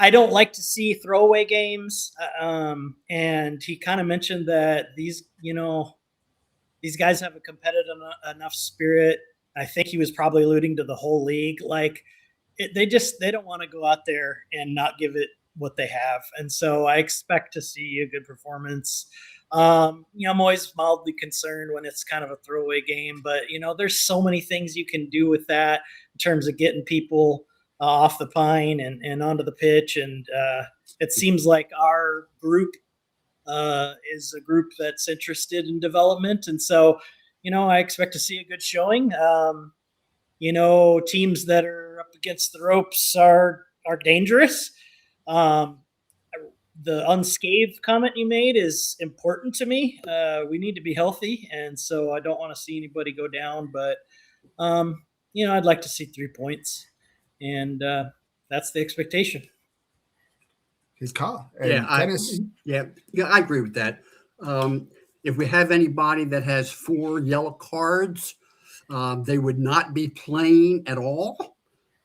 I don't like to see throwaway games. And he kind of mentioned that these guys have a competitive enough spirit. I think he was probably alluding to the whole league. Like they don't want to go out there and not give it what they have. And so I expect to see a good performance. I'm always mildly concerned when it's kind of a throwaway game, but there's so many things you can do with that in terms of getting people off the pine and onto the pitch. And it seems like our group is a group that's interested in development. And so, I expect to see a good showing. Teams that are up against the ropes are dangerous. The unscathed comment you made is important to me. We need to be healthy, and so I don't want to see anybody go down. But I'd like to see 3 points, and that's the expectation. His call. I agree with that. If we have anybody that has 4 yellow cards, they would not be playing at all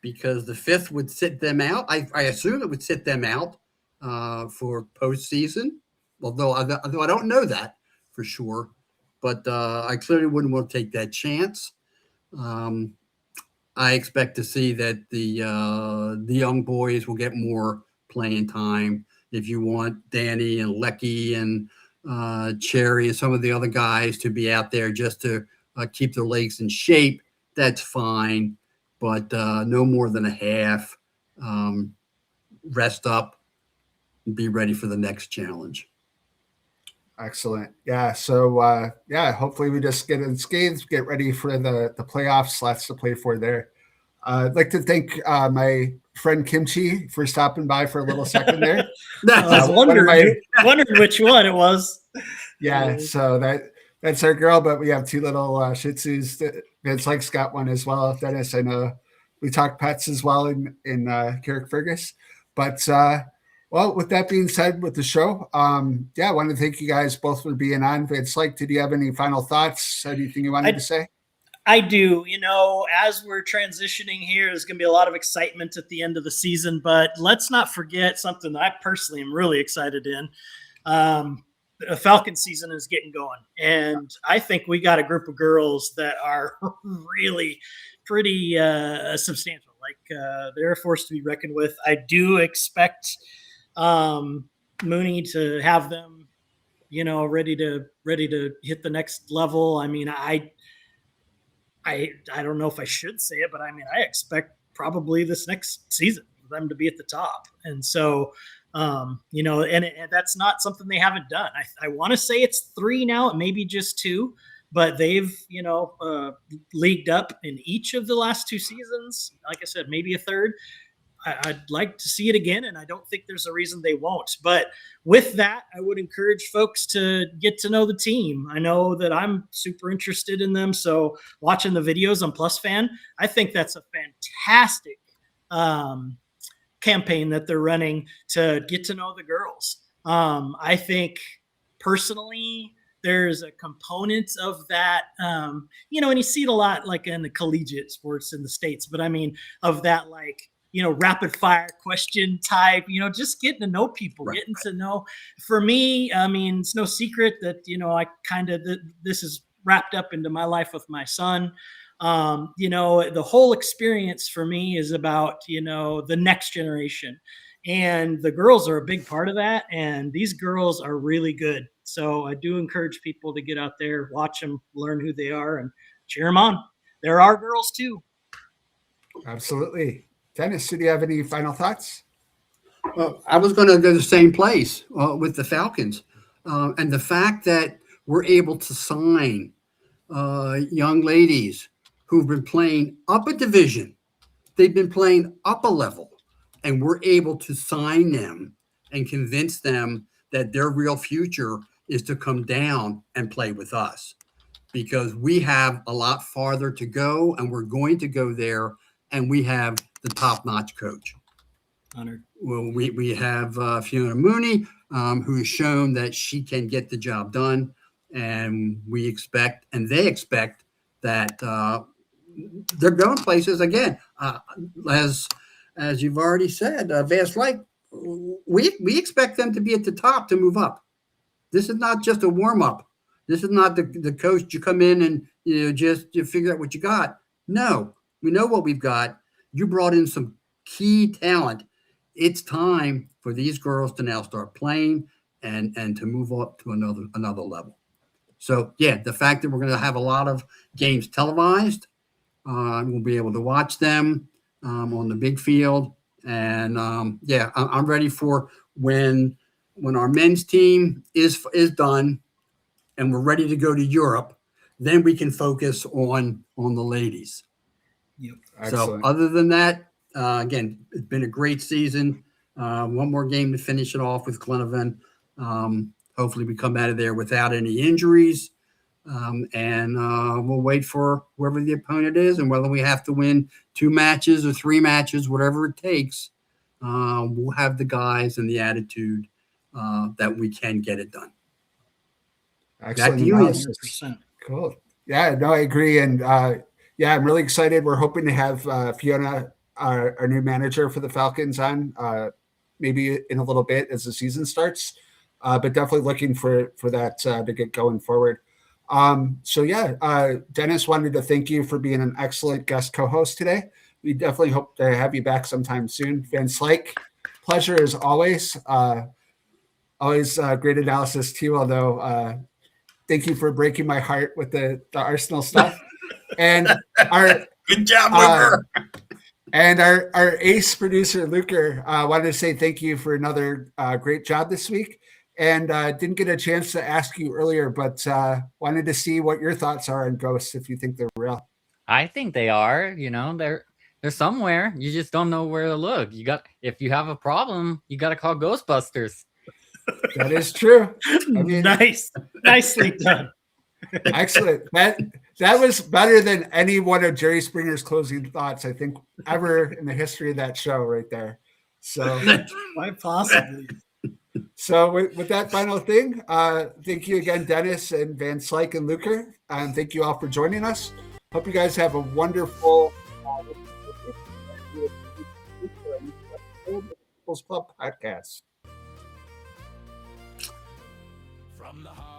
because the 5th would sit them out. I assume it would sit them out for postseason, although I don't know that for sure. But I clearly wouldn't want to take that chance. I expect to see that the young boys will get more playing time. If you want Danny and Lecky and Cherry and some of the other guys to be out there just to keep their legs in shape, that's fine. But no more than a half. Rest up and be ready for the next challenge. Excellent. Yeah. So, hopefully we just get unscathed, get ready for the playoffs, lots to play for there. I'd like to thank my friend Kimchi for stopping by for a little second there. I was wondering which one it was. Yeah. So that's our girl, but we have 2 little Shih Tzus. Van Slyke's got one as well. Dennis, I know we talk pets as well in Carrickfergus. But well, with that being said, with the show, I want to thank you guys both for being on. Van Slyke, did you have any final thoughts? Anything you wanted to say? I do. As we're transitioning here, there's going to be a lot of excitement at the end of the season, but let's not forget something that I personally am really excited in. The Falcon season is getting going, and I think we got a group of girls that are really pretty substantial. Like they're a force to be reckoned with. I do expect Mooney to have them, ready to hit the next level. I mean, I I don't know if I should say it, but I mean, I expect probably this next season for them to be at the top. And so, and that's not something they haven't done. I want to say it's 3 now, maybe just 2, but they've, leagued up in each of the last 2 seasons. Like I said, maybe a third. I'd like to see it again, and I don't think there's a reason they won't. But with that, I would encourage folks to get to know the team. I know that I'm super interested in them, so watching the videos on Plus Fan, I think that's a fantastic campaign that they're running to get to know the girls. I think personally, there's a component of that, and you see it a lot like in the collegiate sports in the States, but I mean, of that, like, rapid fire question type, just getting to know people, getting to know. For me, I mean, it's no secret that, I kind of, this is wrapped up into my life with my son. The whole experience for me is about, the next generation. And the girls are a big part of that. And these girls are really good. So I do encourage people to get out there, watch them, learn who they are, and cheer them on. There are girls too. Absolutely. Dennis, do you have any final thoughts? Well, I was going to go the same place with the Falcons. And the fact that we're able to sign young ladies who've been playing up a division, they've been playing up a level, and we're able to sign them and convince them that their real future is to come down and play with us, because we have a lot farther to go, and we're going to go there, and we have the top-notch coach. Honored. Well, we have Fiona Mooney, who's shown that she can get the job done, and we expect, and they expect, that they're going places again. As you've already said, Vance Lake, we expect them to be at the top to move up. This is not just a warm-up. This is not the coach, you come in and you figure out what you got. No, we know what we've got. You brought in some key talent. It's time for these girls to now start playing and to move up to another level. So, yeah, the fact that we're going to have a lot of games televised, we'll be able to watch them on the big field. And, I'm ready for when our men's team is done and we're ready to go to Europe, then we can focus on the ladies. Yep. So other than that, again, it's been a great season. One more game to finish it off with Glenavon. Hopefully we come out of there without any injuries. And we'll wait for whoever the opponent is, and whether we have to win 2 matches or 3 matches, whatever it takes, we'll have the guys and the attitude that we can get it done. Excellent. 100%. Cool. Yeah, no, I agree. And I'm really excited. We're hoping to have Fiona, our new manager for the Falcons, on maybe in a little bit as the season starts. But definitely looking for that to get going forward. Dennis, wanted to thank you for being an excellent guest co-host today. We definitely hope to have you back sometime soon. Van Slyke, pleasure as always. Always great analysis too, although thank you for breaking my heart with the Arsenal stuff. And our good job, Luker. And our ace producer, Luker, wanted to say thank you for another great job this week. And didn't get a chance to ask you earlier, but wanted to see what your thoughts are on ghosts, if you think they're real. I think they are. They're somewhere. You just don't know where to look. If you have a problem, you got to call Ghostbusters. That is true. I mean, nicely done. Excellent. That was better than any one of Jerry Springer's closing thoughts, I think, ever in the history of that show right there. So quite possibly. So with that final thing, thank you again, Dennis and Van Slyke and Luker. And thank you all for joining us. Hope you guys have a wonderful Club podcast. From the heart